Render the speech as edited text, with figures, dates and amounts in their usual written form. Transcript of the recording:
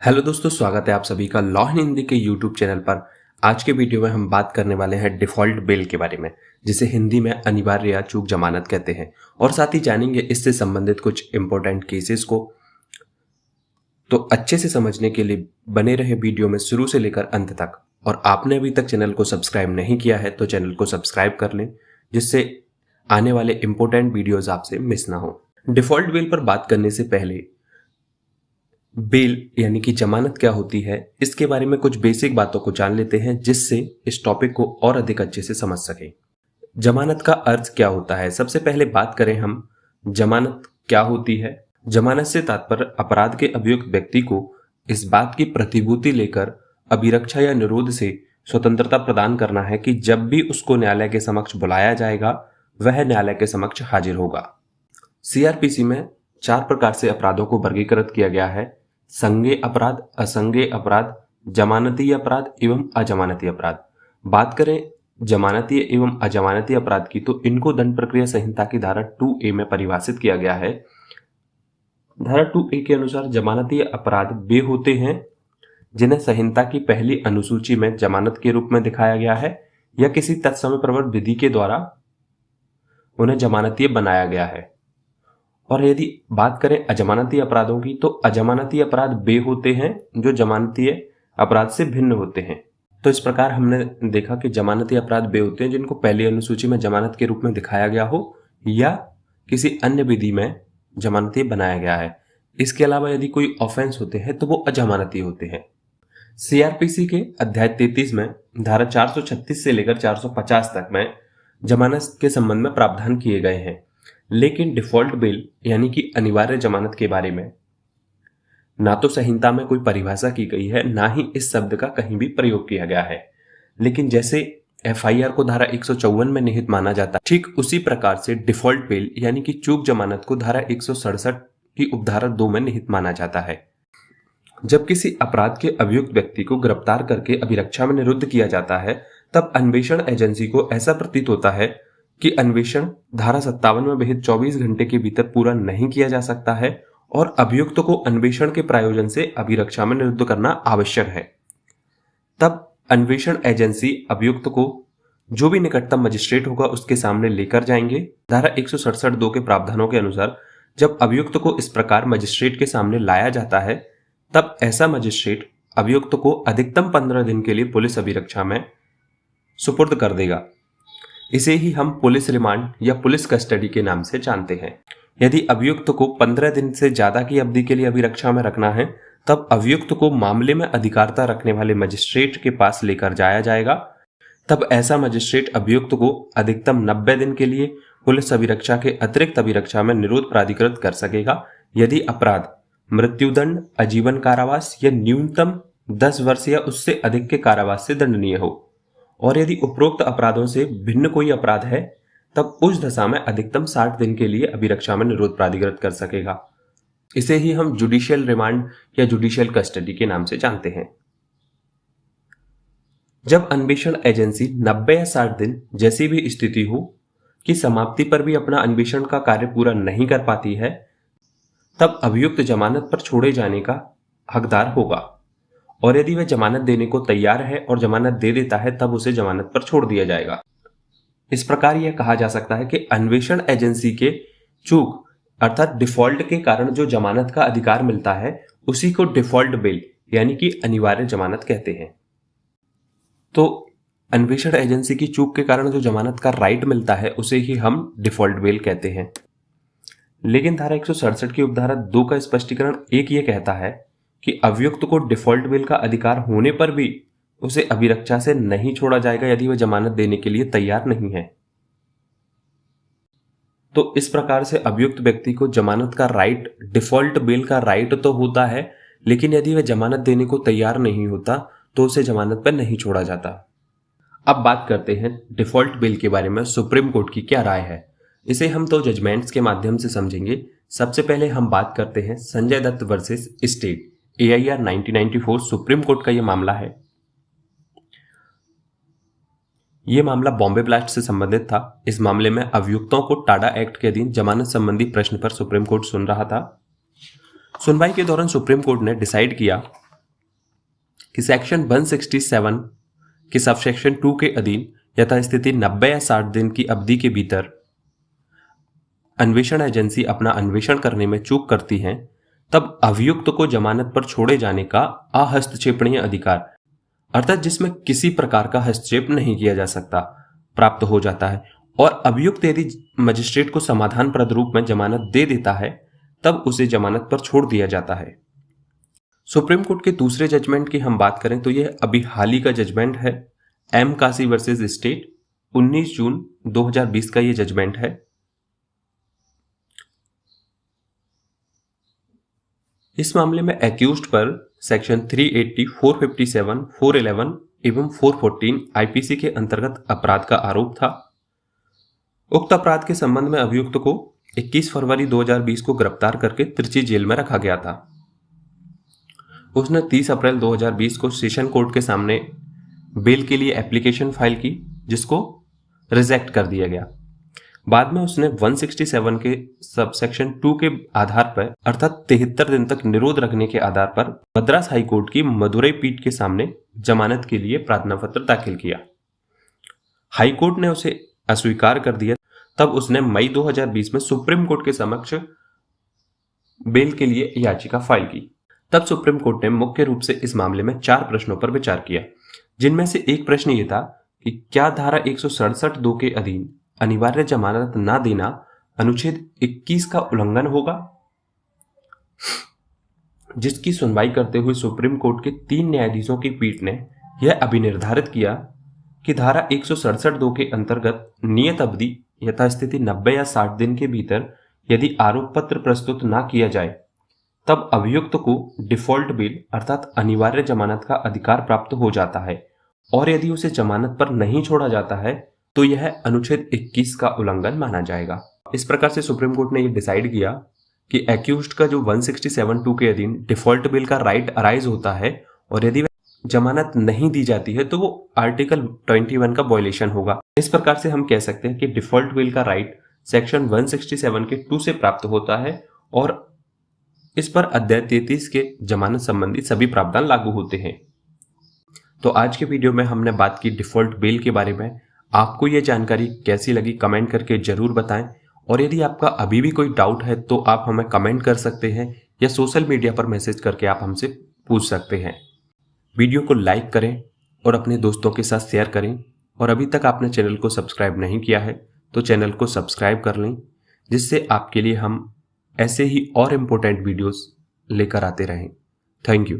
Hello दोस्तों, स्वागत है आप सभी का लॉ इन हिंदी के यूट्यूब चैनल पर। आज के वीडियो में हम बात करने वाले हैं डिफॉल्ट बेल के बारे में, जिसे हिंदी में अनिवार्य या चूक जमानत कहते हैं, और साथ ही जानेंगे इससे संबंधित कुछ इंपॉर्टेंट केसेस को। तो अच्छे से समझने के लिए बने रहे वीडियो में शुरू से लेकर अंत तक। और आपने अभी तक चैनल को सब्सक्राइब नहीं किया है तो चैनल को सब्सक्राइब कर लें, जिससे आने वाले इंपॉर्टेंट वीडियोज आपसे मिस ना हो। डिफॉल्ट बेल पर बात करने से पहले बेल यानी कि जमानत क्या होती है, इसके बारे में कुछ बेसिक बातों को जान लेते हैं, जिससे इस टॉपिक को और अधिक अच्छे से समझ सकें। जमानत का अर्थ क्या होता है? सबसे पहले बात करें हम जमानत क्या होती है। जमानत से तात्पर्य अपराध के अभियुक्त व्यक्ति को इस बात की प्रतिभूति लेकर अभिरक्षा या निरोध से स्वतंत्रता प्रदान करना है कि जब भी उसको न्यायालय के समक्ष बुलाया जाएगा वह न्यायालय के समक्ष हाजिर होगा। सीआरपीसी में 4 प्रकार से अपराधों को वर्गीकृत किया गया है: संज्ञेय अपराध, असंज्ञेय अपराध, जमानती अपराध एवं अजमानती अपराध। बात करें जमानती एवं अजमानती अपराध की, तो इनको दंड प्रक्रिया संहिता की धारा 2A में परिभाषित किया गया है। धारा 2A के अनुसार जमानती अपराध वे होते हैं जिन्हें संहिता की पहली अनुसूची में जमानत के रूप में दिखाया गया है या किसी तत्समय प्रवर्त विधि के द्वारा उन्हें जमानतीय बनाया गया है। और यदि बात करें अजमानती अपराधों की, तो अजमानती अपराध वे होते हैं जो जमानतीय अपराध से भिन्न होते हैं। तो इस प्रकार हमने देखा कि जमानती अपराध वे होते हैं जिनको पहली अनुसूची में जमानत के रूप में दिखाया गया हो या किसी अन्य विधि में जमानती बनाया गया है। इसके अलावा यदि कोई ऑफेंस होते हैं तो वो अजमानती होते हैं। सीआरपीसी के अध्याय 33 में धारा 436 से लेकर 450 तक में जमानत के संबंध में प्रावधान किए गए हैं, लेकिन डिफॉल्ट बेल यानी कि अनिवार्य जमानत के बारे में ना तो संहिता में कोई परिभाषा की गई है, ना ही इस शब्द का कहीं भी प्रयोग किया गया है। लेकिन जैसे एफआईआर को धारा 154 में निहित माना जाता है, ठीक उसी प्रकार से डिफॉल्ट बेल यानी कि चूक जमानत को धारा 167 की उपधारा 2 में निहित माना जाता है। जब किसी अपराध के अभियुक्त व्यक्ति को गिरफ्तार करके अभिरक्षा में निरुद्ध किया जाता है, तब अन्वेषण एजेंसी को ऐसा प्रतीत होता है कि अन्वेषण धारा 57 में विहित 24 घंटे के भीतर पूरा नहीं किया जा सकता है और अभियुक्त को अन्वेषण के प्रायोजन से अभिरक्षा में निरुद्ध करना आवश्यक है। तब अन्वेषण एजेंसी अभियुक्त को जो भी निकटतम मजिस्ट्रेट होगा उसके सामने लेकर जाएंगे। धारा 167(2) के प्रावधानों के अनुसार जब अभियुक्त को इस प्रकार मजिस्ट्रेट के सामने लाया जाता है, तब ऐसा मजिस्ट्रेट अभियुक्त को अधिकतम 15 दिन के लिए पुलिस अभिरक्षा में सुपुर्द कर देगा। इसे ही हम पुलिस रिमांड या पुलिस कस्टडी के नाम से जानते हैं। यदि अभियुक्त को 15 दिन से ज्यादा की अवधि के लिए अभिरक्षा में रखना है, तब अभियुक्त को मामले में अधिकारता रखने वाले मजिस्ट्रेट के पास लेकर जाया जाएगा। तब ऐसा मजिस्ट्रेट अभियुक्त को अधिकतम 90 दिन के लिए पुलिस अभिरक्षा के अतिरिक्त अभिरक्षा में निरोध प्राधिकृत कर सकेगा यदि अपराध मृत्युदंड, आजीवन कारावास या न्यूनतम 10 वर्ष या उससे अधिक के कारावास से दंडनीय हो। और यदि उपरोक्त अपराधों से भिन्न कोई अपराध है, तब उस दशा में अधिकतम 60 दिन के लिए अभिरक्षा में निरोध प्राधिकृत कर सकेगा। इसे ही हम जुडिशियल रिमांड या जुडिशियल कस्टडी के नाम से जानते हैं। जब अन्वेषण एजेंसी 90 या 60 दिन जैसी भी स्थिति हो कि समाप्ति पर भी अपना अन्वेषण का कार्य पूरा नहीं कर पाती है, तब अभियुक्त जमानत पर छोड़े जाने का हकदार होगा। और यदि वह जमानत देने को तैयार है और जमानत दे देता है, तब उसे जमानत पर छोड़ दिया जाएगा। इस प्रकार यह कहा जा सकता है कि अन्वेषण एजेंसी के चूक अर्थात डिफॉल्ट के कारण जो जमानत का अधिकार मिलता है, उसी को डिफॉल्ट बेल यानी कि अनिवार्य जमानत कहते हैं। तो अन्वेषण एजेंसी की चूक के कारण जो जमानत का राइट मिलता है, उसे ही हम डिफॉल्ट बेल कहते हैं। लेकिन धारा 167 की उपधारा 2 का स्पष्टीकरण एक ये कहता है कि अभियुक्त को डिफॉल्ट बेल का अधिकार होने पर भी उसे अभिरक्षा से नहीं छोड़ा जाएगा यदि वह जमानत देने के लिए तैयार नहीं है। तो इस प्रकार से अभियुक्त व्यक्ति को जमानत का राइट, डिफॉल्ट बेल का राइट तो होता है, लेकिन यदि वह जमानत देने को तैयार नहीं होता तो उसे जमानत पर नहीं छोड़ा जाता। अब बात करते हैं डिफॉल्ट बेल के बारे में सुप्रीम कोर्ट की क्या राय है। इसे हम 2 जजमेंट्स के माध्यम से समझेंगे। सबसे पहले हम बात करते हैं Sanjay Dutt versus state, AIR 1994 supreme court का यह मामला है। यह मामला बॉम्बे ब्लास्ट से संबंधित था। इस मामले में अभियुक्तों को टाडा एक्ट के अधीन जमानत संबंधी प्रश्न पर सुप्रीम कोर्ट सुन रहा था। सुनवाई के दौरान सुप्रीम कोर्ट ने डिसाइड किया कि सेक्शन 167 के सबसेक्शन 2 के अधीन यथास्थिति 90 या 60 दिन की अवधि के भीतर अन्वेषण एजेंसी अपना अन्वेषण करने में चूक करती है, तब अभियुक्त को जमानत पर छोड़े जाने का अहस्तक्षेपणीय अधिकार, अर्थात जिसमें किसी प्रकार का हस्तक्षेप नहीं किया जा सकता, प्राप्त हो जाता है। और अभियुक्त यदि मजिस्ट्रेट को समाधानप्रद रूप में जमानत दे देता है, तब उसे जमानत पर छोड़ दिया जाता है। सुप्रीम कोर्ट के दूसरे जजमेंट की हम बात करें तो यह अभी हाल ही का जजमेंट है, एम कासी वर्सेस स्टेट, 19 जून 2020 का यह जजमेंट है। इस मामले में एक्यूज्ड पर सेक्शन 380, 457, 411 एवं 414 आईपीसी के अंतर्गत अपराध का आरोप था। उक्त अपराध के संबंध में अभियुक्त को 21 फरवरी 2020 को गिरफ्तार करके त्रिची जेल में रखा गया था। उसने 30 अप्रैल 2020 को सेशन कोर्ट के सामने बेल के लिए एप्लीकेशन फाइल की, जिसको रिजेक्ट कर दिया गया। बाद में उसने 167 के सबसेक्शन 2 के आधार पर, अर्थात 73 दिन तक निरोध रखने के आधार पर मद्रास हाई कोर्ट की मदुरई पीठ के सामने जमानत के लिए प्रार्थना पत्र दाखिल किया। हाई कोर्ट ने उसे अस्वीकार कर दिया। तब उसने मई 2020 में सुप्रीम कोर्ट के समक्ष बेल के लिए याचिका फाइल की। तब सुप्रीम कोर्ट ने मुख्य रूप से इस मामले में 4 प्रश्नों पर विचार किया, जिनमें से एक प्रश्न ये था कि क्या धारा 167(2) के अधीन अनिवार्य जमानत न देना अनुच्छेद 21 का उल्लंघन होगा, जिसकी सुनवाई करते हुए सुप्रीम कोर्ट के 3 न्यायाधीशों की पीठ ने यह अभिनिर्धारित किया कि धारा 167(2) के अंतर्गत नियत अवधि यथास्थिति 90 या 60 दिन के भीतर यदि आरोप पत्र प्रस्तुत न किया जाए, तब अभियुक्त को डिफॉल्ट बेल अर्थात अनिवार्य जमानत का अधिकार प्राप्त हो जाता है, और यदि उसे जमानत पर नहीं छोड़ा जाता है तो यह अनुच्छेद 21 का उल्लंघन माना जाएगा। इस प्रकार से सुप्रीम कोर्ट ने यह डिसाइड किया कि एक्यूज्ड का जो 167(2) के अधीन डिफॉल्ट बेल का राइट अराइज होता है, और यदि जमानत नहीं दी जाती है तो वो आर्टिकल 21 का वायलेशन होगा। इस प्रकार से हम कह सकते हैं कि डिफॉल्ट बेल का राइट सेक्शन 167 के 2 से प्राप्त होता है, और इस पर अध्याय 33 के जमानत संबंधी सभी प्रावधान लागू होते हैं। तो आज के वीडियो में हमने बात की डिफॉल्ट बेल के बारे में। आपको यह जानकारी कैसी लगी कमेंट करके जरूर बताएं, और यदि आपका अभी भी कोई डाउट है तो आप हमें कमेंट कर सकते हैं या सोशल मीडिया पर मैसेज करके आप हमसे पूछ सकते हैं। वीडियो को लाइक करें और अपने दोस्तों के साथ शेयर करें, और अभी तक आपने चैनल को सब्सक्राइब नहीं किया है तो चैनल को सब्सक्राइब कर लें, जिससे आपके लिए हम ऐसे ही और इम्पोर्टेंट वीडियोस लेकर आते रहें। Thank you.